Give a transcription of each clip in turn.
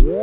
We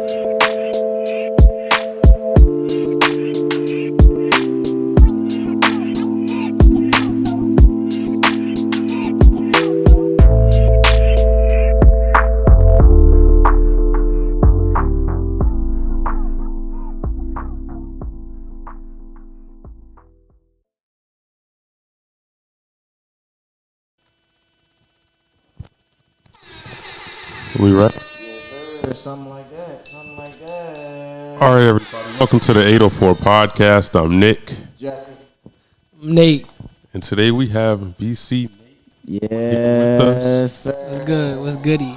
ready? Yes, sir. Something like that. Something like that. All right, everybody. Welcome to the 804 podcast. I'm Nick. Jesse. Nate. And today we have BC. Yes, sir. What's good? What's goody?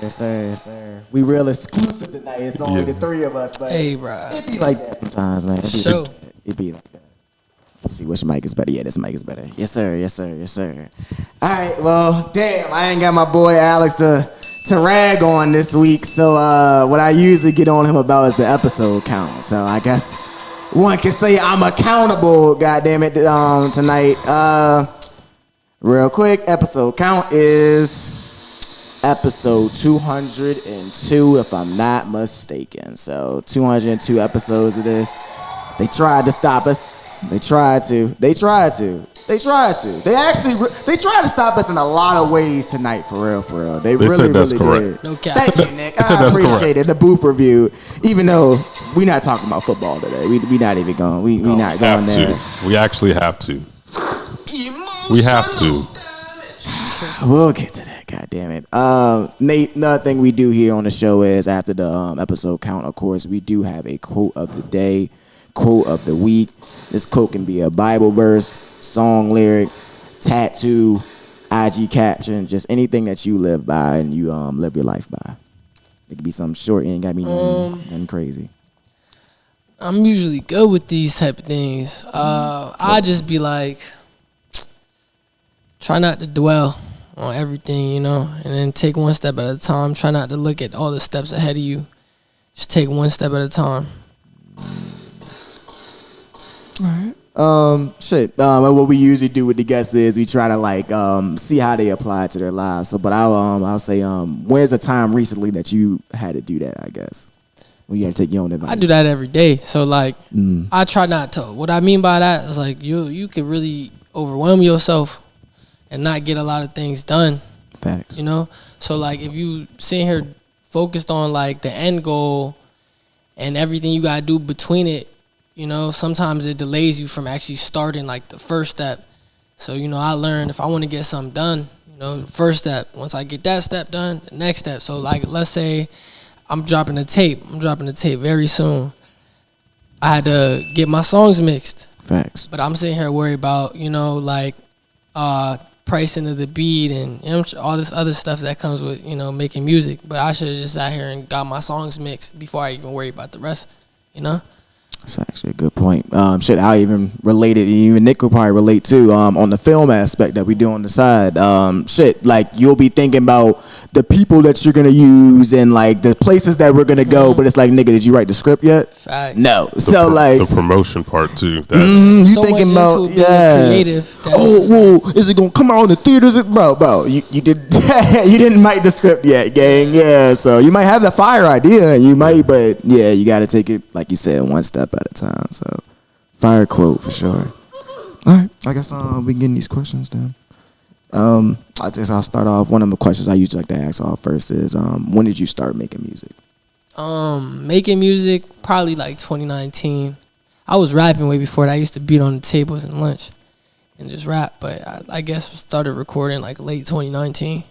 Yes, sir. Yes, sir. We real exclusive tonight. It's only the three of us, but Hey, bro. it be like that sometimes, man. It be like that. Let's see which mic is better. Yeah, this mic is better. Yes, sir. Yes, sir. Yes, sir. All right. Well, damn, I ain't got my boy Alex to rag on this week. So what I usually get on him about is the episode count. So I guess one can say I'm accountable. Goddamn it, tonight. Real quick, episode count is episode 202, if I'm not mistaken. So 202 episodes of this. They tried to stop us. They tried to. They tried to stop us in a lot of ways tonight, for real. They really, said that's really correct. did. No cap. Thank you, Nick. said I that's appreciate correct. it. The booth review, even though we not talking about football today. We not even going. We not going there. We actually have to. We have to. We'll get to that. God damn it. Nate, another thing we do here on the show is after the episode count, of course, we do have a quote of the day, quote of the week. This quote can be a Bible verse, song lyric, tattoo, IG caption, just anything that you live by and you live your life by. It could be something short, it ain't gotta be nothing crazy. I'm usually good with these type of things. I just be like, try not to dwell on everything, you know, and then take one step at a time. Try not to look at all the steps ahead of you. Just take one step at a time. What we usually do with the guests is we try to like see how they apply to their lives. So, but I'll say, where's a time recently that you had to do that? I guess when you had to take your own advice. I do that every day. So like, I try not to. What I mean by that is like you can really overwhelm yourself and not get a lot of things done. Facts. You know, so like if you sit here focused on like the end goal and everything you gotta do between it, you know, sometimes it delays you from actually starting like the first step. So, you know, I learned if I want to get something done, you know, the first step, once I get that step done, the next step. So like, let's say I'm dropping a tape very soon. I had to get my songs mixed. Facts. But I'm sitting here worried about, you know, like pricing of the beat and, you know, all this other stuff that comes with, you know, making music. But I should have just sat here and got my songs mixed before I even worry about the rest, you know? That's actually a good point. I even related, even Nick will probably relate too, on the film aspect that we do on the side. Like you'll be thinking about the people that you're going to use and like the places that we're going to go, but it's like, nigga, did you write the script yet? Fact. No. The promotion part too. You so thinking much about, into being creative. Is it going to come out in the theaters? Bro, you did you didn't write the script yet, gang. Yeah, so you might have the fire idea, but yeah, you got to take it, like you said, one step at a time. So fire quote for sure. All right, I guess we can get in these questions then. I guess I'll start off. One of the questions I usually like to ask off first is, when did you start making music? Making music probably like 2019. I was rapping way before that. I used to beat on the tables and lunch and just rap, but I guess started recording like late 2019.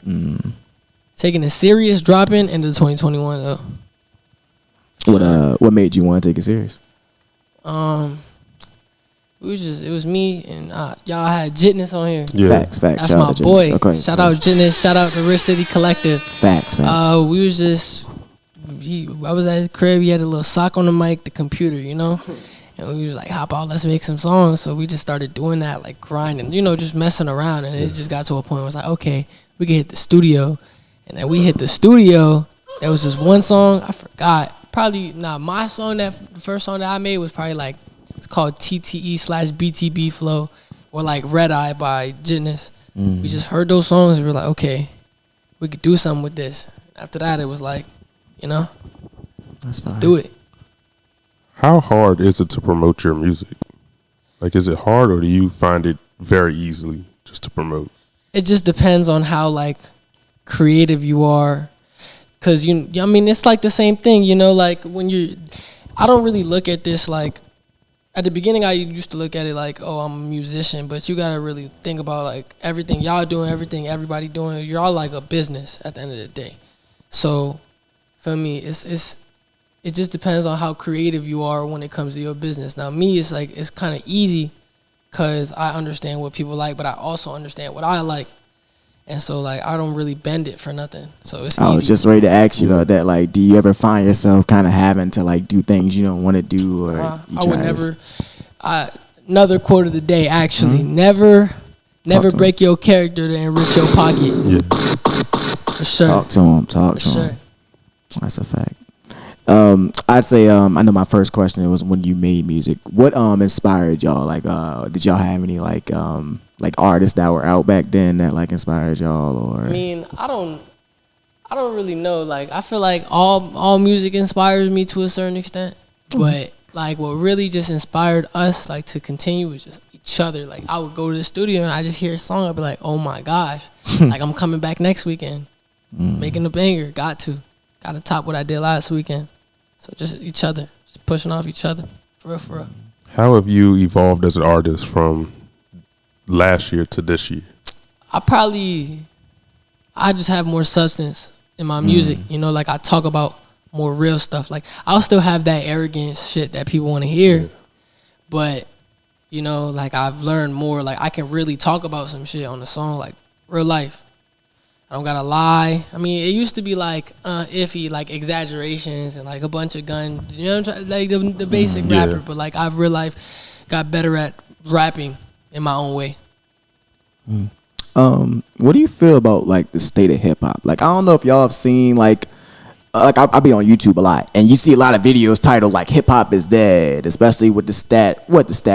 Taking it serious, dropping into 2021 though. What made you want to take it serious? It was me and y'all had Jitness on here. Yeah. Facts. That's Shout my out to boy. Jitness. Okay. Shout out Jitness. Shout out the Rich City Collective. Facts. We was just, I was at his crib. He had a little sock on the mic, the computer, you know, and we was like, hop out, let's make some songs. So we just started doing that, like grinding, you know, just messing around, and it just got to a point where it was like, okay, we can hit the studio, and then we hit the studio. There was this one song I forgot. Probably not my song. The first song that I made was probably like, it's called TTE/BTB Flow, or like Red Eye by Jitness. We just heard those songs and we were like, okay, we could do something with this. After that, it was like, you know. That's fine. Do it. How hard is it to promote your music? Like, is it hard, or do you find it very easily just to promote? It just depends on how like creative you are, cause I mean, it's like the same thing, you know. Like I don't really look at this like. At the beginning, I used to look at it like, oh, I'm a musician, but you gotta really think about like everything y'all doing, everything everybody doing. You're all like a business at the end of the day. So, for me, it just depends on how creative you are when it comes to your business. Now, me, it's like it's kind of easy, cause I understand what people like, but I also understand what I like, and so like I don't really bend it for nothing. So it's. I was easy. just ready to ask you about that. Like, do you ever find yourself kind of having to like do things you don't want to do, or I would never. Another quote of the day, actually. Mm-hmm. Never break your character to enrich your pocket. Yeah. For sure. Talk to him. For sure. That's a fact. I'd say I know my first question was when you made music. What inspired y'all? Like, did y'all have any like artists that were out back then that like inspired y'all? Or I mean, I don't really know. Like, I feel like all music inspires me to a certain extent, but like what really just inspired us like to continue was just each other. Like, I would go to the studio and I just hear a song, I'd be like, oh my gosh, like I'm coming back next weekend, making a banger. Gotta top what I did last weekend. So just each other, just pushing off each other, for real. How have you evolved as an artist from last year to this year? I just have more substance in my music. You know, like I talk about more real stuff. Like, I'll still have that arrogant shit that people want to hear, but you know, like I've learned more. Like, I can really talk about some shit on the song, like real life. I don't gotta lie. I mean, it used to be like iffy, like exaggerations and like a bunch of gun. You know what I'm trying? Like the basic rapper, but like I've real life got better at rapping in my own way. What do you feel about like the state of hip hop? Like, I don't know if y'all have seen like I be on YouTube a lot, and you see a lot of videos titled like "Hip Hop is Dead," especially with the stat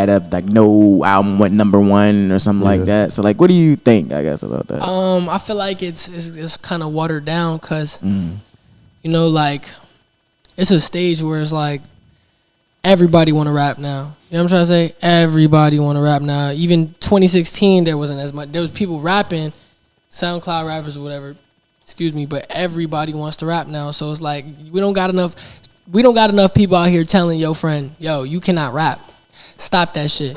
of like no album went #1 or something like that. So like, what do you think, I guess, about that? I feel like it's kind of watered down, cause you know, like it's a stage where it's like everybody want to rap now. You know what I'm trying to say? Everybody want to rap now. Even 2016, there wasn't as much. There was people rapping, SoundCloud rappers or whatever. Excuse me, but everybody wants to rap now. So it's like we don't got enough people out here telling your friend, yo, you cannot rap. Stop that shit.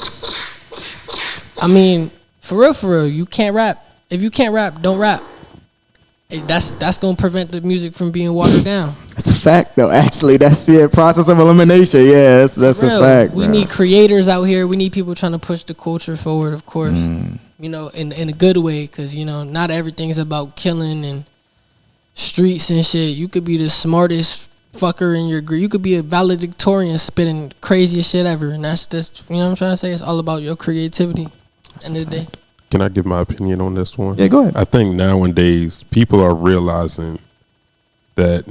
I mean, for real, you can't rap. If you can't rap, don't rap. That's gonna prevent the music from being watered down. That's a fact, though. Actually, that's the process of elimination. Yeah, that's a fact. We need creators out here. We need people trying to push the culture forward, of course. You know, in a good way, because you know, not everything is about killing and streets and shit. You could be the smartest fucker in your group. You could be a valedictorian spitting craziest shit ever, and that's just, you know what I'm trying to say? It's all about your creativity at the end of the day. Can I give my opinion on this one? Yeah, go ahead. I think nowadays people are realizing that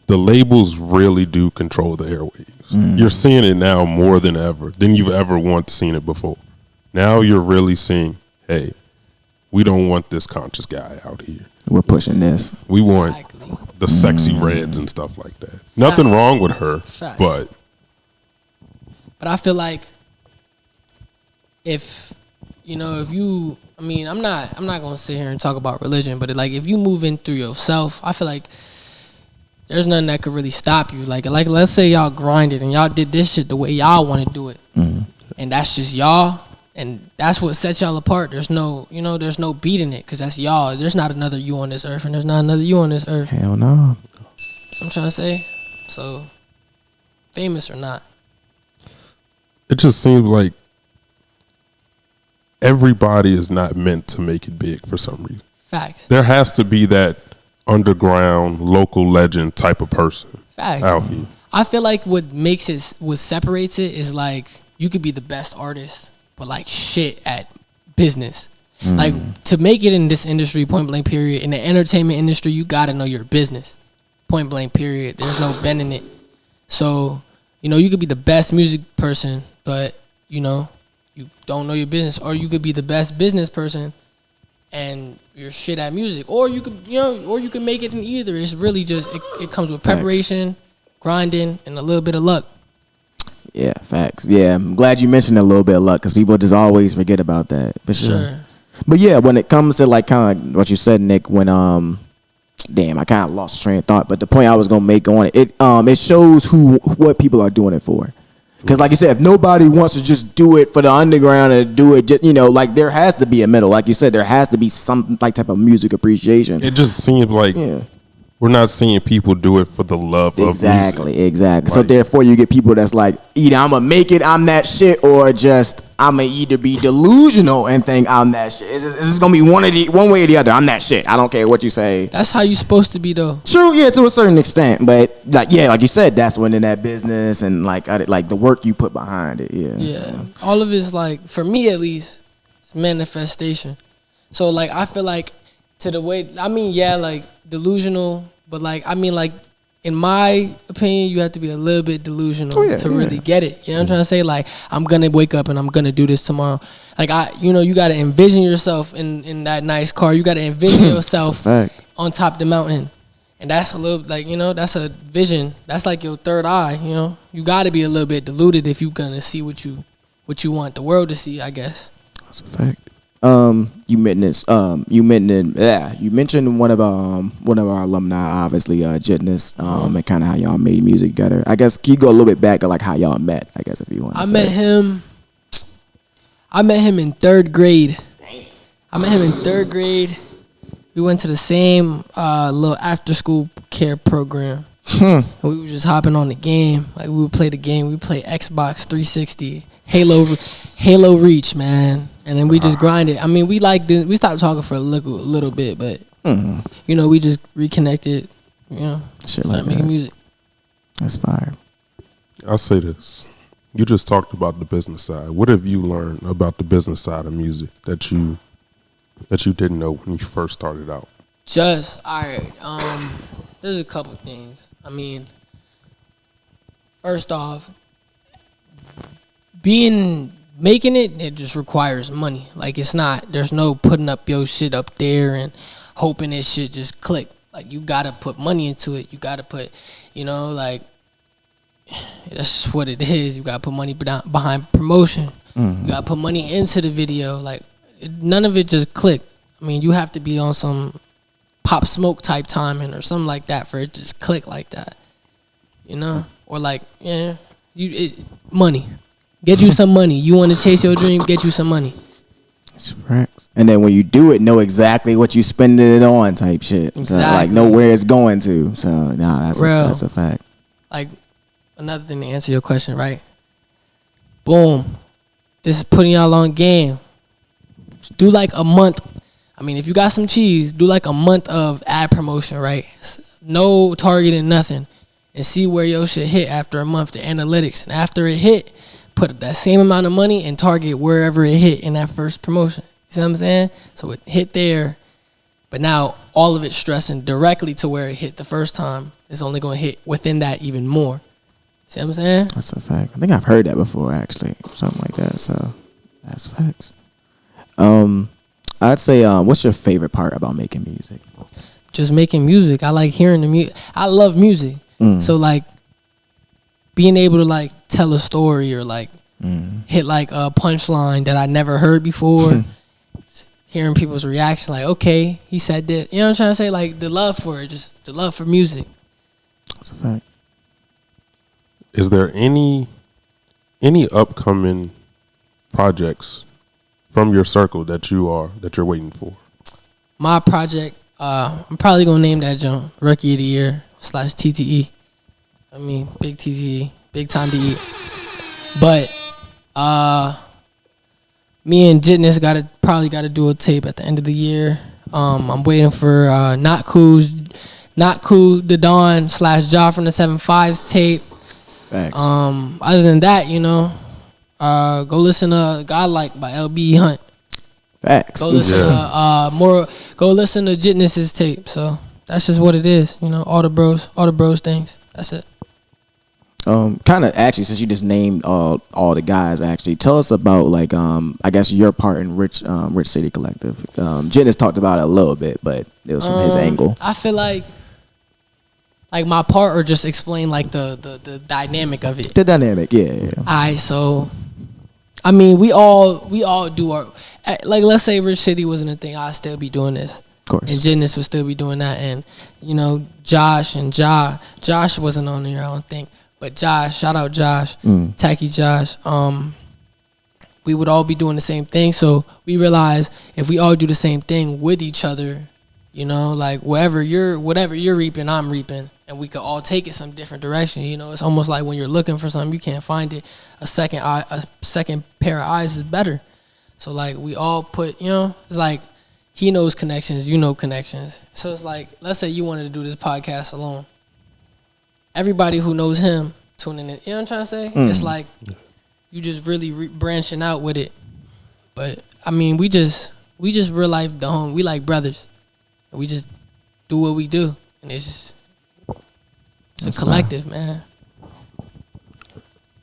the labels really do control the airwaves. You're seeing it now more than ever, than you've ever once seen it before. Now you're really seeing, hey, we don't want this conscious guy out here. We're pushing this. We want the sexy reds and stuff like that. Nothing wrong with her, but I feel like if you, I mean, I'm not gonna sit here and talk about religion, but if you move in through yourself, I feel like there's nothing that could really stop you. Like let's say y'all grinded and y'all did this shit the way y'all want to do it, and that's just y'all. And that's what sets y'all apart. There's no beating it, because that's y'all. There's not another you on this earth, and there's not another you on this earth. Hell no. I'm trying to say. So, famous or not. It just seems like everybody is not meant to make it big for some reason. Facts. There has to be that underground, local legend type of person out here. I feel like what separates it is like you could be the best artist, but like shit at business. Like, to make it in this industry, point blank period, in the entertainment industry, you gotta know your business. Point blank period. There's no bending it. So, you could be the best music person, but you don't know your business. Or you could be the best business person and you're shit at music. Or you could make it in either. It's really just it comes with preparation, grinding, and a little bit of luck. Yeah, facts. Yeah, I'm glad you mentioned a little bit of luck because people just always forget about that. For sure. But yeah, when it comes to like kind of like what you said, Nick, when damn, I kind of lost train of thought. But the point I was gonna make on it, it shows what people are doing it for. Because like you said, if nobody wants to just do it for the underground and do it, just, like there has to be a middle. Like you said, there has to be some like type of music appreciation. It just seems like we're not seeing people do it for the love of music. Exactly. Like, so therefore, you get people that's like, either I'm gonna make it, I'm that shit, or just I'm gonna either be delusional and think I'm that shit. It's just gonna be one way or the other. I'm that shit. I don't care what you say. That's how you supposed to be, though. True, yeah, to a certain extent, but like you said, that's when in that business and like the work you put behind it. Yeah. So. All of it's like, for me at least, it's manifestation. So like I feel like to the way like delusional, but like like in my opinion, you have to be a little bit delusional to really get it. You know what I'm trying to say? Like, I'm gonna wake up and I'm gonna do this tomorrow. Like you gotta envision yourself in that nice car. You gotta envision yourself on top of the mountain. And that's a little like, that's a vision. That's like your third eye, You gotta be a little bit deluded if you're gonna see what you want the world to see, I guess. That's a fact. You mentioned one of our alumni, obviously, Jitness, and kind of how y'all made music together. I guess can you go a little bit back to like how y'all met? I guess if you want. I met him in third grade. We went to the same little after school care program. And we were just hopping on the game. Like we would play the game. We play Xbox 360, Halo Reach, man. And then we just grinded. We stopped talking for a little bit, but we just reconnected. Started making music. That's fire. I'll say this: you just talked about the business side. What have you learned about the business side of music that you didn't know when you first started out? There's a couple things. First off, making it just requires money. Like there's no putting up your shit up there and hoping it shit just click. Like you gotta put money into it. You gotta put, like that's just what it is. You gotta put money behind promotion. You gotta put money into the video. Like none of it just click. You have to be on some Pop Smoke type timing or something like that for it to just click like that. Or like money. Get you some money. You want to chase your dream? Get you some money. And then when you do it, know exactly what you spending it on, type shit. Exactly. So, like know where it's going to. So that's a fact. Like another thing to answer your question, right? Boom. This is putting y'all on game. Do like a month. If you got some cheese, do like a month of ad promotion, right? No targeting, nothing, and see where your shit hit after a month. The analytics, and after it hit, put that same amount of money and target wherever it hit in that first promotion. You see what I'm saying? So it hit there, but now all of it stressing directly to where it hit the first time. It's only going to hit within that even more. See what I'm saying? That's a fact. I think I've heard that before, actually, something like that. So that's facts. I'd say, what's your favorite part about making music? Just making music. I like hearing the music. I love music. So like being able to like tell a story or like hit like a punchline that I never heard before. Hearing people's reaction, like, okay, he said this. You know what I'm trying to say? Like the love for it, just the love for music. That's a fact. Is there any upcoming projects from your circle that you're waiting for? My project, I'm probably gonna name that jump Rookie of the Year / TTE. Big TTE, big time to eat. But me and Jitness probably gotta do a tape at the end of the year. I'm waiting for Not Cool the Dawn / Ja from the 7-5's tape. Thanks. Other than that, go listen to Godlike by LB Hunt. Facts. Go listen to Go listen to Jitness's tape. So that's just what it is. All the bros things. That's it. Kind of actually, since you just named all the guys, actually, tell us about like I guess your part in Rich City Collective. Jitness talked about it a little bit, but it was from his angle. I feel like like my part, or just explain like the dynamic of it? The dynamic, yeah. Alright, so I mean, we all do our, like, let's say Rich City wasn't a thing, I'd still be doing this. Of course. And Genius would still be doing that. And, you know, Josh and Josh wasn't on there, I don't think. But Josh, shout out Josh, Tacky Josh. We would all be doing the same thing. So we realized if we all do the same thing with each other, you know, like whatever you're reaping, I'm reaping. And we could all take it some different direction. You know, it's almost like when you're looking for something, you can't find it. A second pair of eyes is better. So like we all put, you know, it's like he knows connections, you know connections. So it's like, let's say you wanted to do this podcast alone. Everybody who knows him tuning in, you know what I'm trying to say? It's like you just really branching out with it. But I mean, we just real life the home. We like brothers. We just do what we do, and it's a collective, man.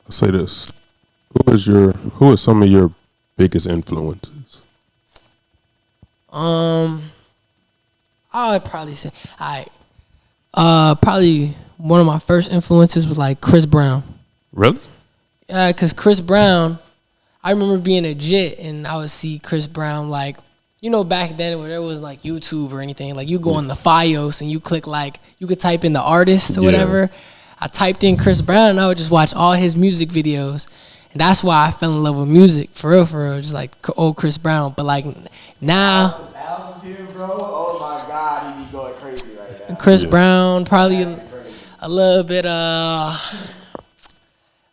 I'll say this: who are some of your biggest influences? I would probably say, probably one of my first influences was like Chris Brown. Really? Yeah, because Chris Brown, I remember being a jit and I would see Chris Brown, like, you know, back then where there was like YouTube or anything, like you go on the Fios and you click, like, you could type in the artist or whatever. I typed in Chris Brown and I would just watch all his music videos. And that's why I fell in love with music, for real, just like old Chris Brown. But like now, Alex is here, bro. Oh my God, he be going crazy right now. Chris Brown, probably a little bit.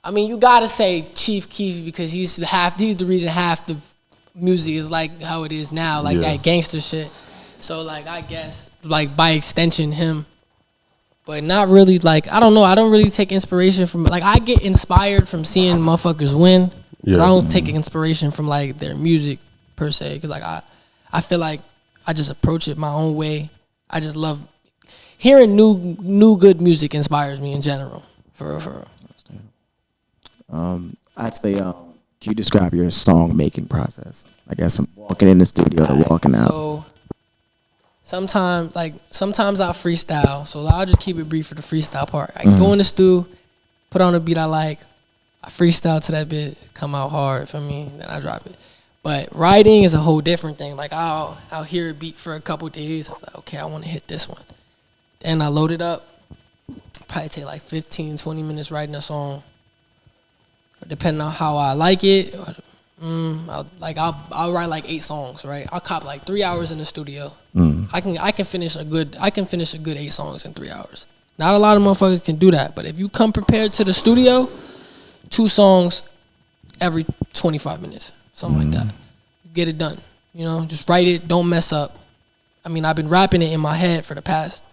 I mean, you gotta say Chief Keef because he's the reason half the music is like how it is now, like that gangster shit. So like I guess like by extension him. But not really, like, I don't know. I don't really take inspiration from, like, I get inspired from seeing motherfuckers win. Yeah. But I don't take inspiration from, like, their music, per se. Because, like, I feel like I just approach it my own way. I just love hearing new good music inspires me in general. For real. I'd say, can you describe your song-making process? I guess I'm walking in the studio or walking out. So, sometimes I freestyle, so I'll just keep it brief for the freestyle part. I go in the stew, put on a beat I like, I freestyle to that bit, come out hard for me, then I drop it. But writing is a whole different thing. Like I'll hear a beat for a couple days, I'm like, okay, I want to hit this one. Then I load it up, probably take like 15, 20 minutes writing a song, depending on how I like it. I'll write like 8 songs, right? I'll cop like 3 hours in the studio. I can finish a good 8 songs in 3 hours. Not a lot of motherfuckers can do that, but if you come prepared to the studio, 2 songs every 25 minutes, something like that. Get it done. You know, just write it, don't mess up. I mean, I've been rapping it in my head for the past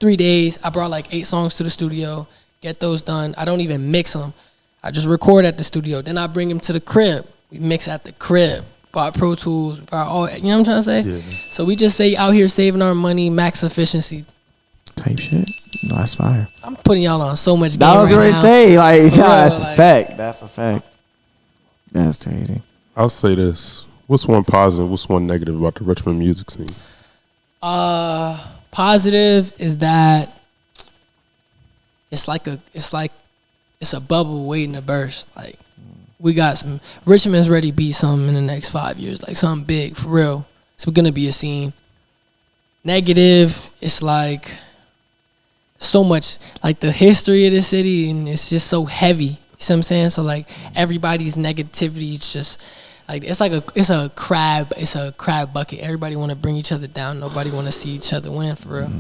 3 days. I brought like 8 songs to the studio, get those done. I don't even mix them. I just record at the studio. Then I bring them to the crib. We mix at the crib. Bought Pro Tools. Bought all, you know what I'm trying to say? Yeah. So we just say out here saving our money, max efficiency. Type shit. No, that's fire. I'm putting y'all on so much game I was right already now. say, like, real, that's like, a fact. That's a fact. That's crazy. I'll say this. What's one positive, what's one negative about the Richmond music scene? Positive is that it's a bubble waiting to burst. Like, we got Richmond's ready to be something in the next 5 years, like something big, for real. It's gonna be a scene. Negative, it's like so much, like the history of the city, and it's just so heavy. You see what I'm saying? So like everybody's negativity, it's just like it's a crab bucket. Everybody want to bring each other down. Nobody want to see each other win, for real.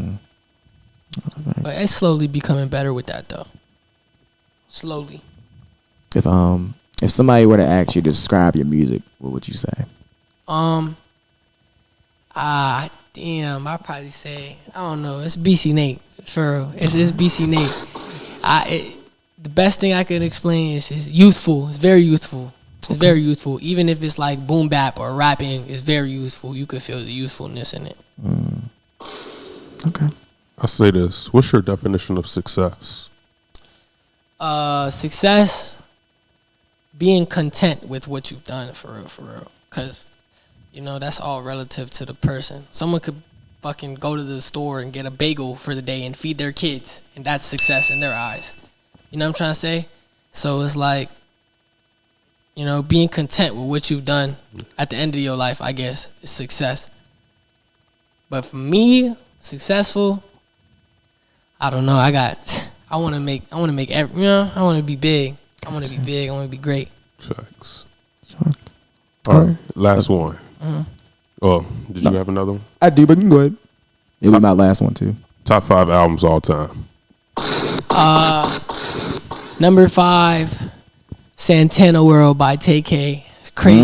But it's slowly becoming better with that, though. Slowly. If somebody were to ask you to describe your music, what would you say? I'd probably say, I don't know, it's BC Nate, for real. It's BC Nate. The best thing I could explain is it's youthful. It's very youthful. It's very youthful. Even if it's like boom bap or rapping, it's very youthful. You could feel the youthfulness in it. Okay. I'll say this. What's your definition of success? Success, being content with what you've done, for real. Because, you know, that's all relative to the person. Someone could fucking go to the store and get a bagel for the day and feed their kids, and that's success in their eyes. You know what I'm trying to say? So it's like, you know, being content with what you've done at the end of your life, I guess, is success. But for me, successful, I don't know. I want to make I want to be big. I want to be big. I want to be great. Facts. All right, last one. Mm-hmm. Oh, did you have another one? I do, but you can go ahead. It'll be my last one too. Top 5 albums all time. Number 5, Santana World by TK. It's crazy.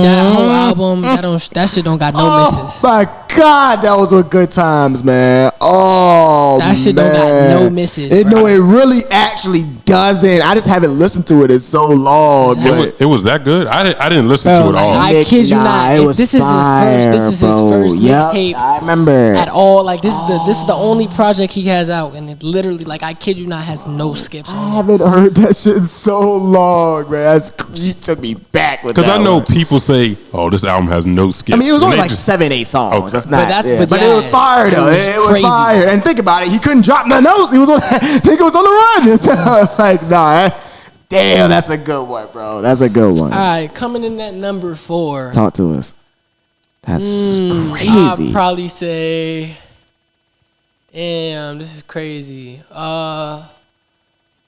That whole album, that shit don't got no misses. Oh my God, that was with good times, man. Oh, that shit man. Don't got no misses. No, it really actually doesn't. I just haven't listened to it in so long. It was that good? I didn't listen to it all. I kid you not. This is his first mixtape. I remember at all. Like this is the only project he has out, and it literally, like, I kid you not, has no skips. I haven't heard that shit in so long, man. You took me back with that. Because I know people say, "Oh, this album has no skips." I mean, it was only like 7-8 songs. Okay. That's not. But it was fire though. It was fire. And think about it, he couldn't drop nothing else. He was on. I think it was on the run. So, like, nah. Damn, that's a good one, bro. That's a good one. All right, coming in at number 4. Talk to us. That's crazy. I'd probably say, damn, this is crazy. Right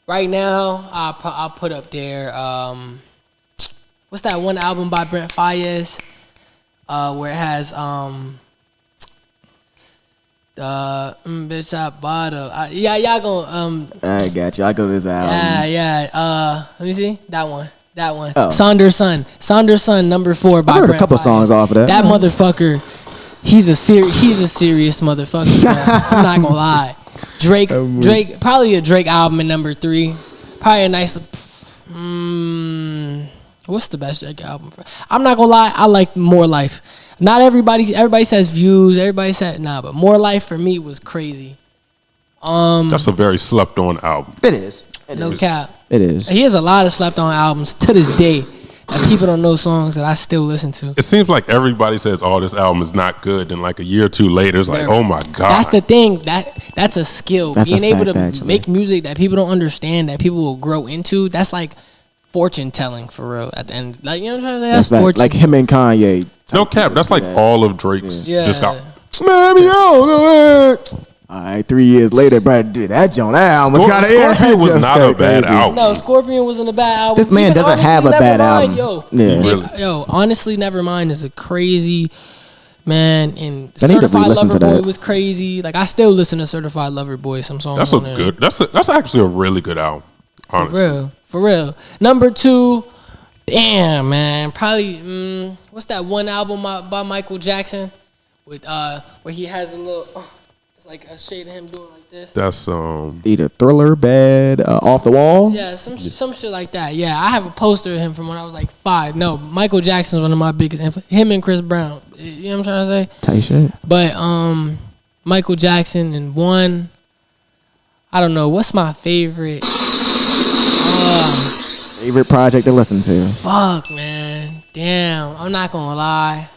now, I'll put up there. What's that one album by Brent Faiyaz? Where it has bitch I bought a y'all gonna I got you. I go to his albums. Let me see that one. Oh. Saunders Son, number 4 by I heard Brent a couple Faiyaz. songs off of that. That motherfucker, he's a serious motherfucker. I'm not gonna lie. Drake, probably a Drake album in number 3. Probably a nice. What's the best Drake album? I'm not gonna lie. I like More Life. Not everybody says Views. Everybody said but More Life for me was crazy. That's a very slept on album. It is. No cap. It is. He has a lot of slept on albums to this day that people don't know songs that I still listen to. It seems like everybody says, "Oh, this album is not good," and like a year or two later, it's like, "Oh my God." That's the thing. That's a skill. That's being able to actually make music that people don't understand, that people will grow into. That's like fortune telling for real. At the end, like, you know what I'm trying to say? That's fortune. Like him and Kanye. No cap. That's like all of Drake's. Just got. All right, 3 years later, bro, dude, that John album was kind of. Scorpion was not a bad album. No, Scorpion wasn't a bad album. This man doesn't have a bad album. Yo, honestly, Nevermind is a crazy man, and Certified Lover Boy was crazy. Like, I still listen to Certified Lover Boy. Some songs. That's that's actually a really good album. Honestly. For real. Number 2. Damn, man. Probably, what's that one album by Michael Jackson with where he has a little, it's like a shade of him doing like this. That's either Thriller, Bad, Off the Wall. Yeah, some shit like that. Yeah, I have a poster of him from when I was like 5. No, Michael Jackson's one of my biggest influences. Him and Chris Brown. You know what I'm trying to say? Tight shit. But Michael Jackson and one, I don't know. What's my favorite? Favorite project to listen to? Fuck, man. Damn, I'm not gonna lie.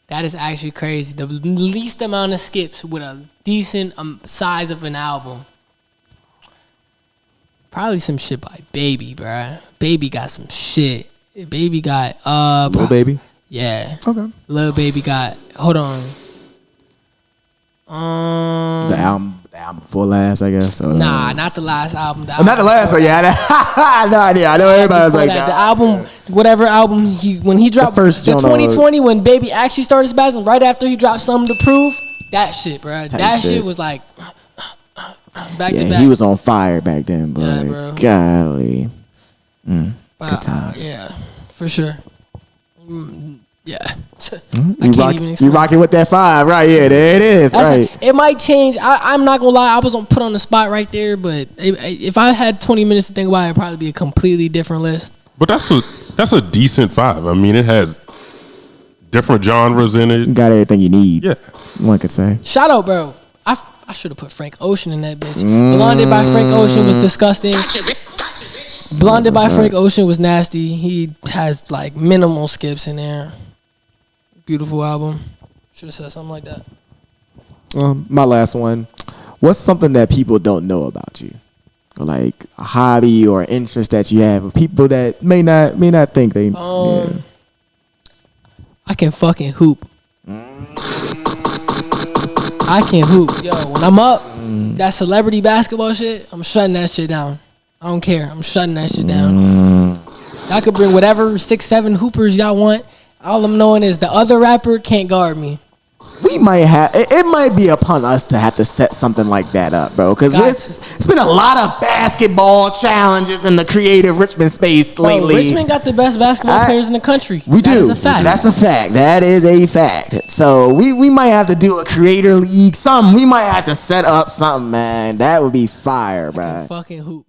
That is actually crazy. The least amount of skips with a decent size of an album. Probably some shit by Baby, bruh. Baby got some shit. Baby got Lil Baby? Yeah. Okay. Lil Baby got, hold on. The album before last, I guess. Nah, not the last album. Not the last one, yeah. No idea. I know everybody's like that. The album, whatever album when he dropped the 2020 when Baby actually started spazzing, right after he dropped Something to Prove, that shit, bro. That shit was like back to back. He was on fire back then, bro. Yeah, bro. Golly. Good times. Yeah, for sure. Yeah. You rocking with that 5, right? Yeah, there it is. Right. It might change. I'm not gonna lie. I was put on the spot right there, but if I had 20 minutes to think about it, it'd probably be a completely different list. But that's a decent 5. I mean, it has different genres in it. You got everything you need. Yeah, one could say. Shout out, bro. I should have put Frank Ocean in that bitch. Blonded by Frank Ocean was disgusting. Blinded by Frank Ocean was nasty. He has like minimal skips in there. Beautiful album. Should have said something like that. My last one. What's something that people don't know about you? Like a hobby or interest that you have, people that may not think they. I can fucking hoop. I can hoop, yo. When I'm up, that celebrity basketball shit, I'm shutting that shit down. I don't care. I'm shutting that shit down. Y'all could bring whatever 6-7 hoopers y'all want. All I'm knowing is the other rapper can't guard me. We might have it might be upon us to have to set something like that up, bro. Because it's been a lot of basketball challenges in the creative Richmond space lately. Richmond got the best basketball players in the country. We do. That is a fact. That's a fact. That is a fact. So we might have to do a creator league. We might have to set up something, man. That would be fire, bro. Fucking hoop.